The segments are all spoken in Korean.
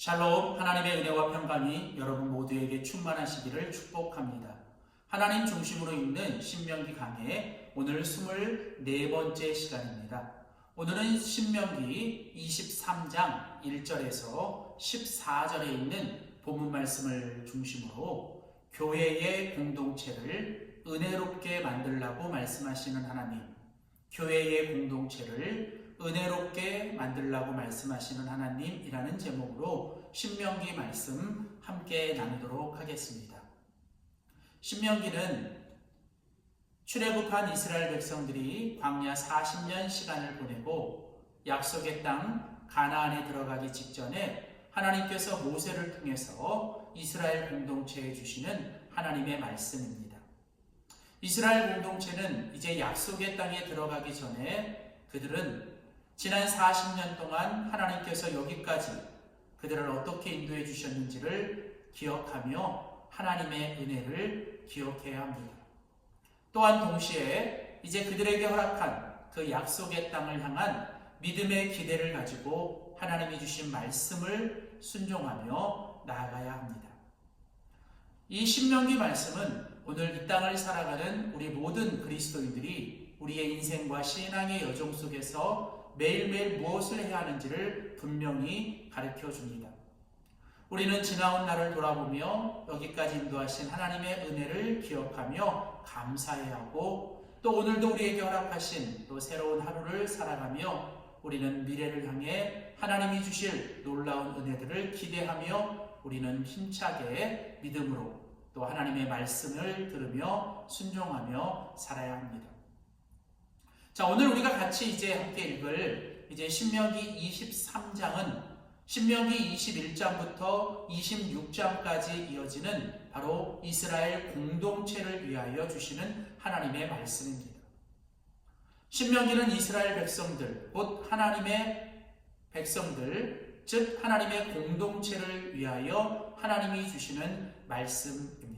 샬롬, 하나님의 은혜와 평강이 여러분 모두에게 충만하시기를 축복합니다. 하나님 중심으로 읽는 신명기 강해 오늘 24번째 시간입니다. 오늘은 신명기 23장 1절에서 14절에 있는 본문 말씀을 중심으로 교회의 공동체를 은혜롭게 만들라고 말씀하시는 하나님, 교회의 공동체를 은혜롭게 만들라고 말씀하시는 하나님이라는 제목으로 신명기 말씀 함께 나누도록 하겠습니다. 신명기는 출애굽한 이스라엘 백성들이 광야 40년 시간을 보내고 약속의 땅 가나안에 들어가기 직전에 하나님께서 모세를 통해서 이스라엘 공동체에 주시는 하나님의 말씀입니다. 이스라엘 공동체는 이제 약속의 땅에 들어가기 전에 그들은 지난 40년 동안 하나님께서 여기까지 그들을 어떻게 인도해 주셨는지를 기억하며 하나님의 은혜를 기억해야 합니다. 또한 동시에 이제 그들에게 허락한 그 약속의 땅을 향한 믿음의 기대를 가지고 하나님이 주신 말씀을 순종하며 나아가야 합니다. 이 신명기 말씀은 오늘 이 땅을 살아가는 우리 모든 그리스도인들이 우리의 인생과 신앙의 여정 속에서 매일매일 무엇을 해야 하는지를 분명히 가르쳐 줍니다. 우리는 지나온 날을 돌아보며 여기까지 인도하신 하나님의 은혜를 기억하며 감사해야 하고, 또 오늘도 우리에게 허락하신 또 새로운 하루를 살아가며 우리는 미래를 향해 하나님이 주실 놀라운 은혜들을 기대하며 우리는 힘차게 믿음으로 또 하나님의 말씀을 들으며 순종하며 살아야 합니다. 자, 오늘 우리가 같이 이제 함께 읽을 이제 신명기 23장은 신명기 21장부터 26장까지 이어지는 바로 이스라엘 공동체를 위하여 주시는 하나님의 말씀입니다. 신명기는 이스라엘 백성들, 곧 하나님의 백성들, 즉 하나님의 공동체를 위하여 하나님이 주시는 말씀입니다.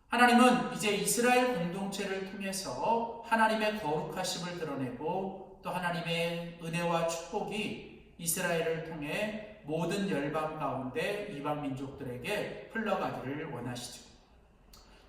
하나님은 이제 이스라엘 공동체를 통해서 하나님의 거룩하심을 드러내고 또 하나님의 은혜와 축복이 이스라엘을 통해 모든 열방 가운데 이방 민족들에게 흘러가기를 원하시죠.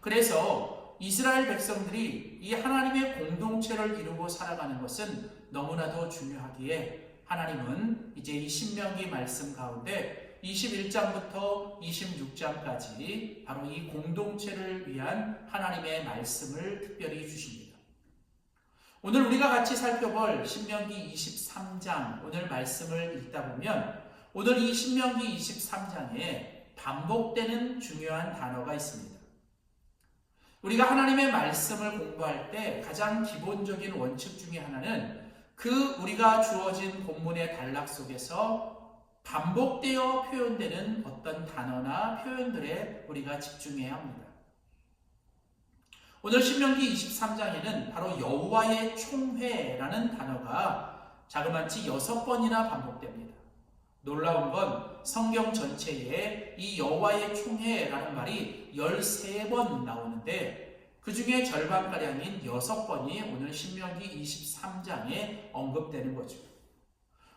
그래서 이스라엘 백성들이 이 하나님의 공동체를 이루고 살아가는 것은 너무나도 중요하기에 하나님은 이제 이 신명기 말씀 가운데 21장부터 26장까지 바로 이 공동체를 위한 하나님의 말씀을 특별히 주십니다. 오늘 우리가 같이 살펴볼 신명기 23장 오늘 말씀을 읽다 보면 오늘 이 신명기 23장에 반복되는 중요한 단어가 있습니다. 우리가 하나님의 말씀을 공부할 때 가장 기본적인 원칙 중에 하나는 그 우리가 주어진 본문의 단락 속에서 반복되어 표현되는 어떤 단어나 표현들에 우리가 집중해야 합니다. 오늘 신명기 23장에는 바로 여호와의 총회라는 단어가 자그마치 6번이나 반복됩니다. 놀라운 건 성경 전체에 이 여호와의 총회라는 말이 13번 나오는데 그 중에 절반가량인 6번이 오늘 신명기 23장에 언급되는 거죠.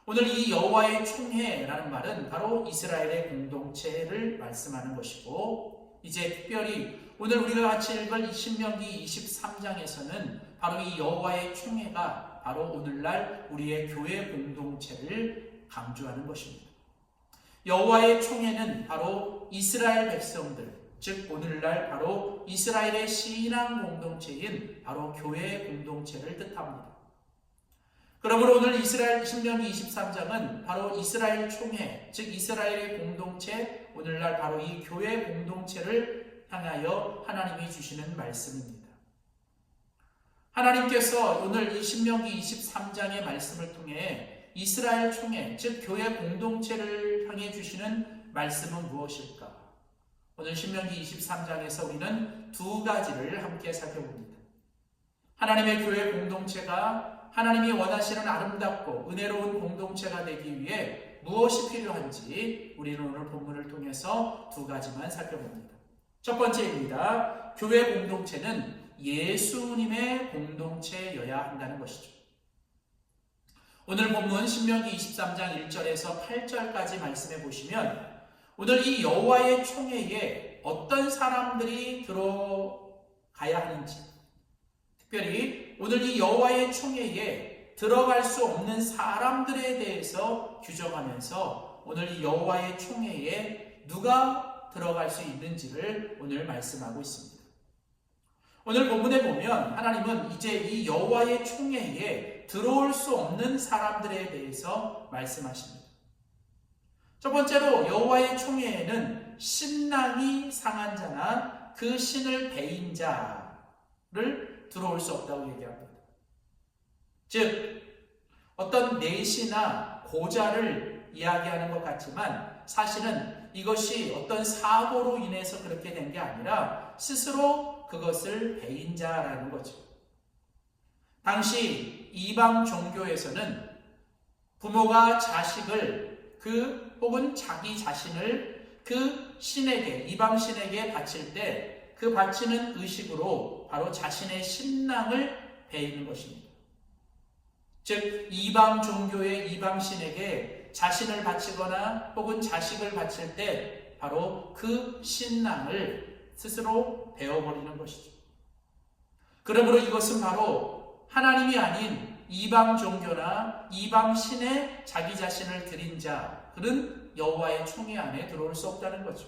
오늘 이 여호와의 총회라는 말은 바로 이스라엘의 공동체를 말씀하는 것이고, 이제 특별히 오늘 우리가 같이 읽을 이 신명기 23장에서는 바로 이 여호와의 총회가 바로 오늘날 우리의 교회 공동체를 강조하는 것입니다. 여호와의 총회는 바로 이스라엘 백성들, 즉 오늘날 바로 이스라엘의 신앙 공동체인 바로 교회 공동체를 뜻합니다. 그러므로 오늘 이스라엘 신명기 23장은 바로 이스라엘 총회, 즉 이스라엘의 공동체, 오늘날 바로 이 교회 공동체를 향하여 하나님이 주시는 말씀입니다. 하나님께서 오늘 이 신명기 23장의 말씀을 통해 이스라엘 총회, 즉 교회 공동체를 향해 주시는 말씀은 무엇일까? 오늘 신명기 23장에서 우리는 두 가지를 함께 살펴봅니다. 하나님의 교회 공동체가 하나님이 원하시는 아름답고 은혜로운 공동체가 되기 위해 무엇이 필요한지 우리는 오늘 본문을 통해서 두 가지만 살펴봅니다. 첫 번째입니다. 교회 공동체는 예수님의 공동체여야 한다는 것이죠. 오늘 본문 신명기 23장 1절에서 8절까지 말씀해 보시면 오늘 이 여호와의 총회에 어떤 사람들이 들어가야 하는지, 특별히 오늘 이 여호와의 총회에 들어갈 수 없는 사람들에 대해서 규정하면서 오늘 이 여호와의 총회에 누가 들어갈 수 있는지를 오늘 말씀하고 있습니다. 오늘 본문에 보면 하나님은 이제 이 여호와의 총회에 들어올 수 없는 사람들에 대해서 말씀하십니다. 첫 번째로 여호와의 총회에는 신랑이 상한 자나 그 신을 배인 자를 들어올 수 없다고 얘기합니다. 즉 어떤 내시나 고자를 이야기하는 것 같지만 사실은 이것이 어떤 사고로 인해서 그렇게 된 게 아니라 스스로 그것을 배인 자라는 거죠. 당시 이방 종교에서는 부모가 자식을 혹은 자기 자신을 그 신에게, 이방 신에게 바칠 때 그 바치는 의식으로 바로 자신의 신랑을 배이는 것입니다. 즉 이방 종교의 이방 신에게 자신을 바치거나 혹은 자식을 바칠 때 바로 그 신랑을 스스로 배워버리는 것이죠. 그러므로 이것은 바로 하나님이 아닌 이방 종교나 이방 신에 자기 자신을 드린 자, 그는 여호와의 총회 안에 들어올 수 없다는 거죠.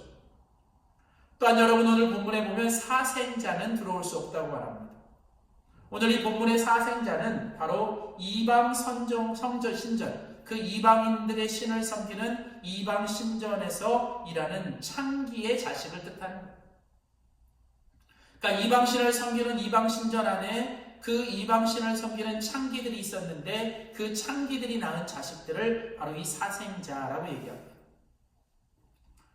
또한 여러분 오늘 본문에 보면 사생자는 들어올 수 없다고 말합니다. 오늘 이 본문의 사생자는 바로 이방 신전, 그 이방인들의 신을 섬기는 이방 신전에서 일하는 창기의 자식을 뜻하는 거예요. 그러니까 이방 신을 섬기는 이방 신전 안에 그 이방 신을 섬기는 창기들이 있었는데 그 창기들이 낳은 자식들을 바로 이 사생자라고 얘기합니다.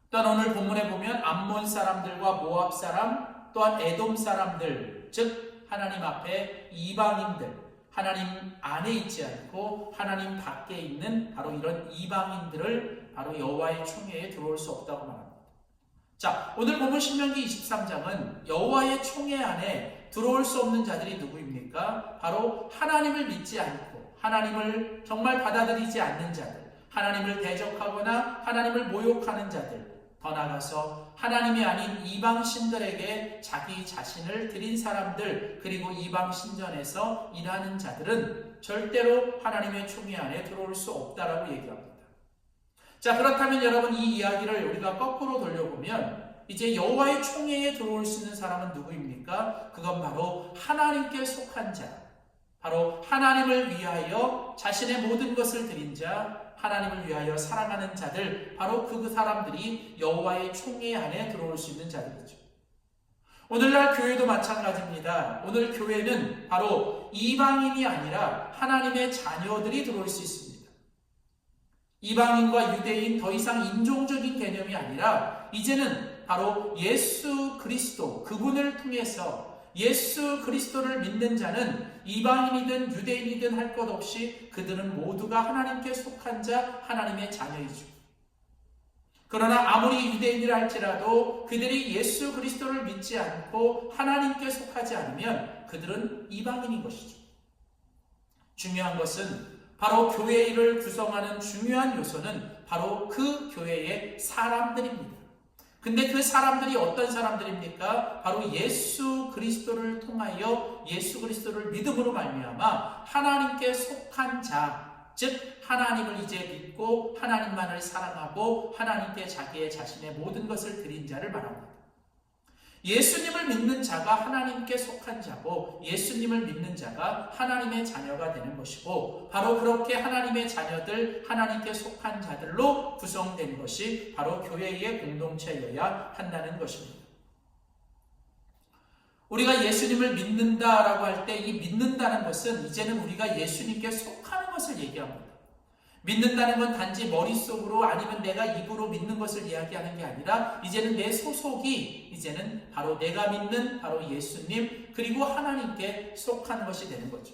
또한 오늘 본문에 보면 암몬 사람들과 모압 사람, 또한 에돔 사람들, 즉 하나님 앞에 이방인들, 하나님 안에 있지 않고 하나님 밖에 있는 바로 이런 이방인들을 바로 여호와의 총회에 들어올 수 없다고 말합니다. 자, 오늘 본문 신명기 23장은 여호와의 총회 안에 들어올 수 없는 자들이 누구입니까? 바로 하나님을 믿지 않고 하나님을 정말 받아들이지 않는 자들, 하나님을 대적하거나 하나님을 모욕하는 자들, 더 나아가서 하나님이 아닌 이방 신들에게 자기 자신을 드린 사람들, 그리고 이방 신전에서 일하는 자들은 절대로 하나님의 총회 안에 들어올 수 없다라고 얘기합니다. 자, 그렇다면 여러분 이 이야기를 우리가 거꾸로 돌려보면 이제 여호와의 총회에 들어올 수 있는 사람은 누구입니까? 그건 바로 하나님께 속한 자, 바로 하나님을 위하여 자신의 모든 것을 드린 자, 하나님을 위하여 사랑하는 자들, 바로 그 사람들이 여호와의 총회 안에 들어올 수 있는 자들이죠. 오늘날 교회도 마찬가지입니다. 오늘 교회는 바로 이방인이 아니라 하나님의 자녀들이 들어올 수 있습니다. 이방인과 유대인 더 이상 인종적인 개념이 아니라 이제는 바로 예수 그리스도, 그분을 통해서 예수 그리스도를 믿는 자는 이방인이든 유대인이든 할 것 없이 그들은 모두가 하나님께 속한 자, 하나님의 자녀이죠. 그러나 아무리 유대인이라 할지라도 그들이 예수 그리스도를 믿지 않고 하나님께 속하지 않으면 그들은 이방인인 것이죠. 중요한 것은 바로 교회를 구성하는 중요한 요소는 바로 그 교회의 사람들입니다. 근데 그 사람들이 어떤 사람들입니까? 바로 예수 그리스도를 통하여 예수 그리스도를 믿음으로 말미암아 하나님께 속한 자, 즉 하나님을 이제 믿고 하나님만을 사랑하고 하나님께 자기의 자신의 모든 것을 드린 자를 말합니다. 예수님을 믿는 자가 하나님께 속한 자고 예수님을 믿는 자가 하나님의 자녀가 되는 것이고 바로 그렇게 하나님의 자녀들, 하나님께 속한 자들로 구성된 것이 바로 교회의 공동체여야 한다는 것입니다. 우리가 예수님을 믿는다라고 할 때 이 믿는다는 것은 이제는 우리가 예수님께 속하는 것을 얘기합니다. 믿는다는 건 단지 머릿속으로 아니면 내가 입으로 믿는 것을 이야기하는 게 아니라 이제는 내 소속이 이제는 바로 내가 믿는 바로 예수님 그리고 하나님께 속한 것이 되는 거죠.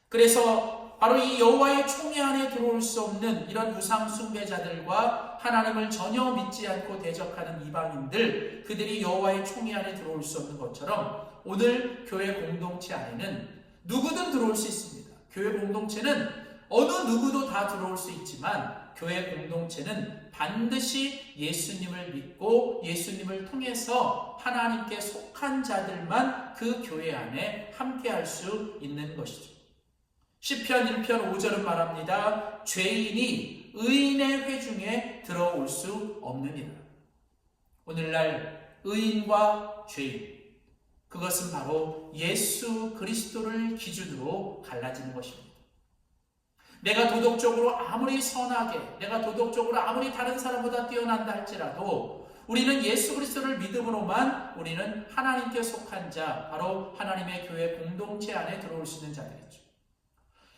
그래서 바로 이 여호와의 총회 안에 들어올 수 없는 이런 우상 숭배자들과 하나님을 전혀 믿지 않고 대적하는 이방인들, 그들이 여호와의 총회 안에 들어올 수 없는 것처럼 오늘 교회 공동체 안에는 누구든 들어올 수 있습니다. 교회 공동체는 어느 누구도 다 들어올 수 있지만 교회 공동체는 반드시 예수님을 믿고 예수님을 통해서 하나님께 속한 자들만 그 교회 안에 함께할 수 있는 것이죠. 시편 1편 5절은 말합니다. 죄인이 의인의 회중에 들어올 수 없느니라. 오늘날 의인과 죄인, 그것은 바로 예수 그리스도를 기준으로 갈라지는 것입니다. 내가 도덕적으로 아무리 선하게, 내가 도덕적으로 아무리 다른 사람보다 뛰어난다 할지라도 우리는 예수 그리스도를 믿음으로만 우리는 하나님께 속한 자, 바로 하나님의 교회 공동체 안에 들어올 수 있는 자들이죠.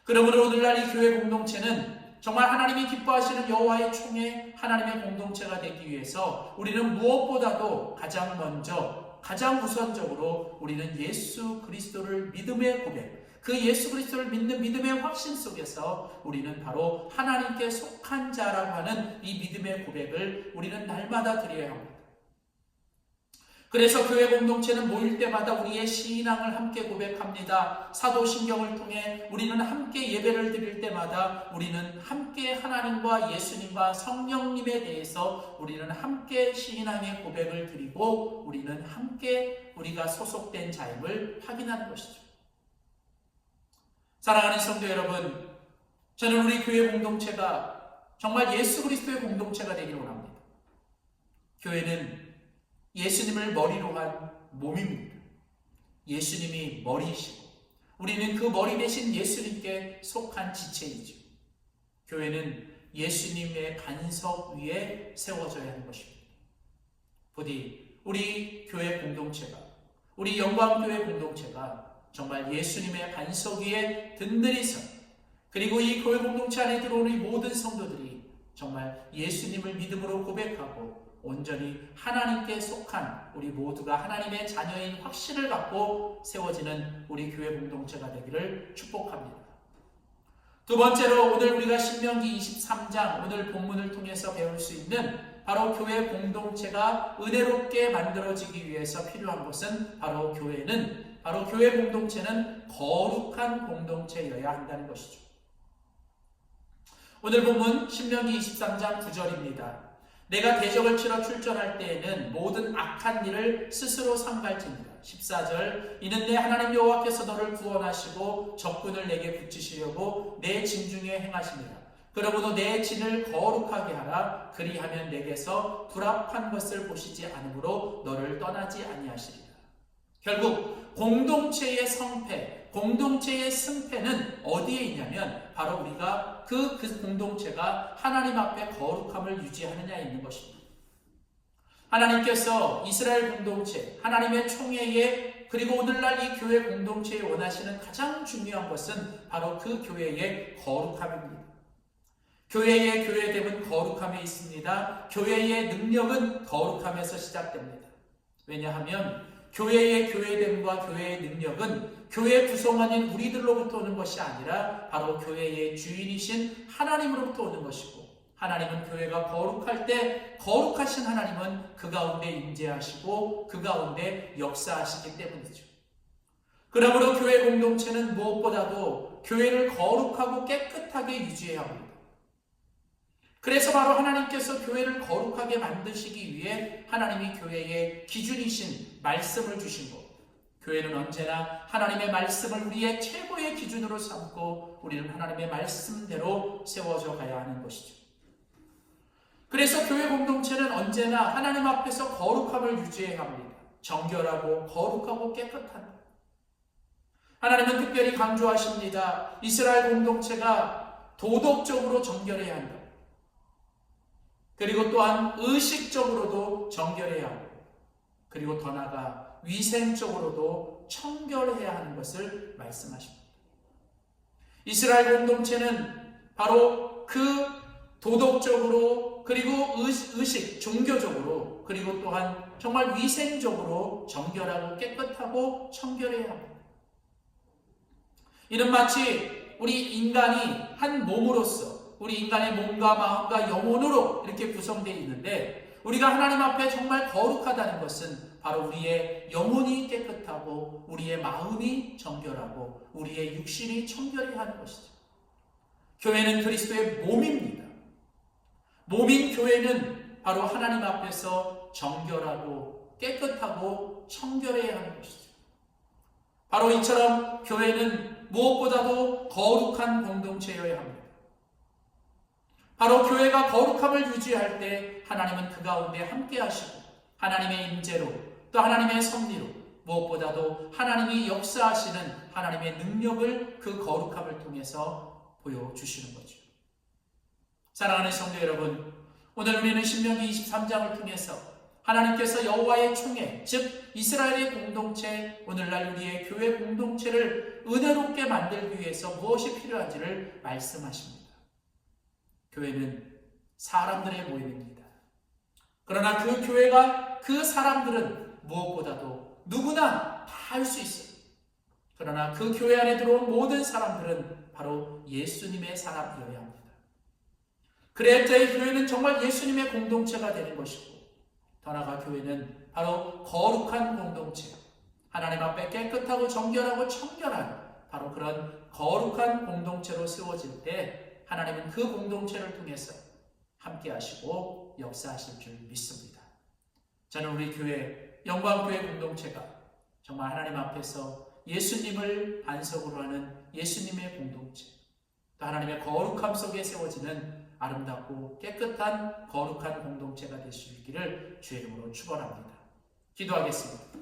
그러므로 오늘날 이 교회 공동체는 정말 하나님이 기뻐하시는 여호와의 총회, 하나님의 공동체가 되기 위해서 우리는 무엇보다도 가장 먼저, 가장 우선적으로 우리는 예수 그리스도를 믿음의 고백, 그 예수 그리스도를 믿는 믿음의 확신 속에서 우리는 바로 하나님께 속한 자라고 하는 이 믿음의 고백을 우리는 날마다 드려야 합니다. 그래서 교회 공동체는 모일 때마다 우리의 신앙을 함께 고백합니다. 사도신경을 통해 우리는 함께 예배를 드릴 때마다 우리는 함께 하나님과 예수님과 성령님에 대해서 우리는 함께 신앙의 고백을 드리고 우리는 함께 우리가 소속된 자임을 확인하는 것이죠. 사랑하는 성도 여러분, 저는 우리 교회 공동체가 정말 예수 그리스도의 공동체가 되기를 원합니다. 교회는 예수님을 머리로 한 몸입니다. 예수님이 머리이시고 우리는 그 머리 대신 예수님께 속한 지체이죠. 교회는 예수님의 반석 위에 세워져야 하는 것입니다. 부디 우리 교회 공동체가, 우리 영광교회 공동체가 정말 예수님의 반석 위에 든든히 서, 그리고 이 교회 공동체 안에 들어오는 이 모든 성도들이 정말 예수님을 믿음으로 고백하고 온전히 하나님께 속한 우리 모두가 하나님의 자녀인 확신을 갖고 세워지는 우리 교회 공동체가 되기를 축복합니다. 두 번째로 오늘 우리가 신명기 23장 오늘 본문을 통해서 배울 수 있는 바로 교회 공동체가 은혜롭게 만들어지기 위해서 필요한 것은 바로 교회 공동체는 거룩한 공동체여야 한다는 것이죠. 오늘 본문 신명기 23장 9절입니다. 내가 대적을 치러 출전할 때에는 모든 악한 일을 스스로 삼갈지니라. 14절 이는 내 하나님 여호와께서 너를 구원하시고 적군을 내게 붙이시려고 내 진중에 행하십니다. 그러므로 내 진을 거룩하게 하라. 그리하면 내게서 불합한 것을 보시지 않으므로 너를 떠나지 아니하시리라. 결국 공동체의 성패, 공동체의 승패는 어디에 있냐면 바로 우리가 그 공동체가 하나님 앞에 거룩함을 유지하느냐에 있는 것입니다. 하나님께서 이스라엘 공동체, 하나님의 총회에, 그리고 오늘날 이 교회 공동체에 원하시는 가장 중요한 것은 바로 그 교회의 거룩함입니다. 교회의 교회됨은 거룩함에 있습니다. 교회의 능력은 거룩함에서 시작됩니다. 왜냐하면 교회의 교회됨과 교회의 능력은 교회 구성원인 우리들로부터 오는 것이 아니라 바로 교회의 주인이신 하나님으로부터 오는 것이고, 하나님은 교회가 거룩할 때 거룩하신 하나님은 그 가운데 임재하시고 그 가운데 역사하시기 때문이죠. 그러므로 교회 공동체는 무엇보다도 교회를 거룩하고 깨끗하게 유지해야 합니다. 그래서 바로 하나님께서 교회를 거룩하게 만드시기 위해 하나님이 교회의 기준이신 말씀을 주신 것, 교회는 언제나 하나님의 말씀을 우리의 최고의 기준으로 삼고 우리는 하나님의 말씀대로 세워져 가야 하는 것이죠. 그래서 교회 공동체는 언제나 하나님 앞에서 거룩함을 유지해야 합니다. 정결하고 거룩하고 깨끗한, 하나님은 특별히 강조하십니다. 이스라엘 공동체가 도덕적으로 정결해야 한다. 그리고 또한 의식적으로도 정결해야 하고, 그리고 더 나아가 위생적으로도 청결해야 하는 것을 말씀하십니다. 이스라엘 공동체는 바로 그 도덕적으로, 그리고 의식, 종교적으로, 그리고 또한 정말 위생적으로 정결하고 깨끗하고 청결해야 합니다. 이는 마치 우리 인간이 한 몸으로서, 우리 인간의 몸과 마음과 영혼으로 이렇게 구성되어 있는데, 우리가 하나님 앞에 정말 거룩하다는 것은 바로 우리의 영혼이 깨끗하고 우리의 마음이 정결하고 우리의 육신이 청결히 하는 것이죠. 교회는 그리스도의 몸입니다. 몸인 교회는 바로 하나님 앞에서 정결하고 깨끗하고 청결해야 하는 것이죠. 바로 이처럼 교회는 무엇보다도 거룩한 공동체여야 합니다. 바로 교회가 거룩함을 유지할 때 하나님은 그 가운데 함께 하시고 하나님의 임재로 또 하나님의 섭리로 무엇보다도 하나님이 역사하시는 하나님의 능력을 그 거룩함을 통해서 보여주시는 거죠. 사랑하는 성도 여러분, 오늘 우리는 신명기 23장을 통해서 하나님께서 여호와의 총회, 즉 이스라엘의 공동체, 오늘날 우리의 교회 공동체를 은혜롭게 만들기 위해서 무엇이 필요한지를 말씀하십니다. 교회는 사람들의 모임입니다. 그러나 그 교회가 그 사람들은 무엇보다도 누구나 다 할 수 있어요. 그러나 그 교회 안에 들어온 모든 사람들은 바로 예수님의 사람이어야 합니다. 그래야 저희 교회는 정말 예수님의 공동체가 되는 것이고, 더 나아가 교회는 바로 거룩한 공동체, 하나님 앞에 깨끗하고 정결하고 청결한 바로 그런 거룩한 공동체로 세워질 때 하나님은 그 공동체를 통해서 함께 하시고 역사하실 줄 믿습니다. 저는 우리 교회, 영광교회 공동체가 정말 하나님 앞에서 예수님을 반석으로 하는 예수님의 공동체, 또 하나님의 거룩함 속에 세워지는 아름답고 깨끗한 거룩한 공동체가 될 수 있기를 주의 이름으로 축원합니다. 기도하겠습니다.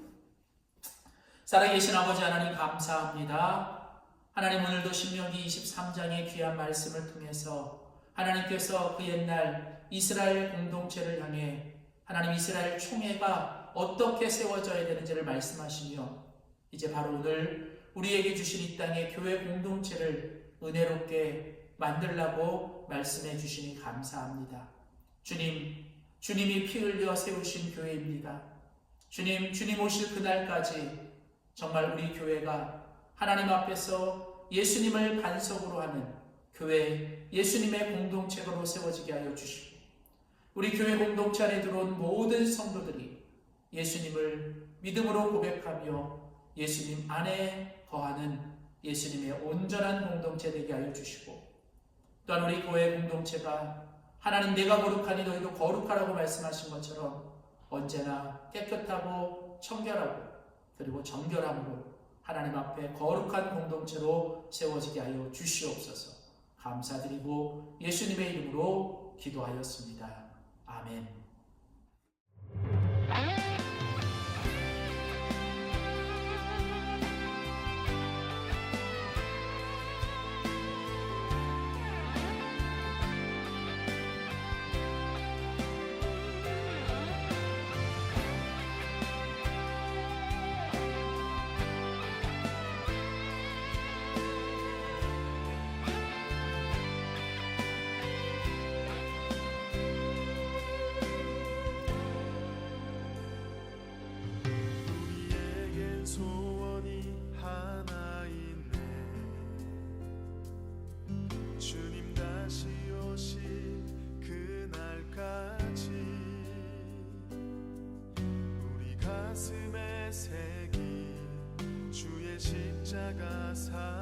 살아계신 아버지 하나님 감사합니다. 하나님 오늘도 신명기 23장의 귀한 말씀을 통해서 하나님께서 그 옛날 이스라엘 공동체를 향해 하나님 이스라엘 총회가 어떻게 세워져야 되는지를 말씀하시며 이제 바로 오늘 우리에게 주신 이 땅의 교회 공동체를 은혜롭게 만들라고 말씀해 주시니 감사합니다. 주님, 주님이 피 흘려 세우신 교회입니다. 주님 오실 그날까지 정말 우리 교회가 하나님 앞에서 예수님을 반석으로 하는 교회, 예수님의 공동체로 세워지게 하여 주시고 우리 교회 공동체 안에 들어온 모든 성도들이 예수님을 믿음으로 고백하며 예수님 안에 거하는 예수님의 온전한 공동체 되게 하여 주시고 또한 우리 교회 공동체가 하나님 내가 거룩하니 너희도 거룩하라고 말씀하신 것처럼 언제나 깨끗하고 청결하고 그리고 정결함으로 하나님 앞에 거룩한 공동체로 세워지게 하여 주시옵소서. 감사드리고 예수님의 이름으로 기도하였습니다. 아멘. 소원이 하나 있네. 주님 다시 오실 그날까지 우리 가슴에 새긴 주의 십자가 사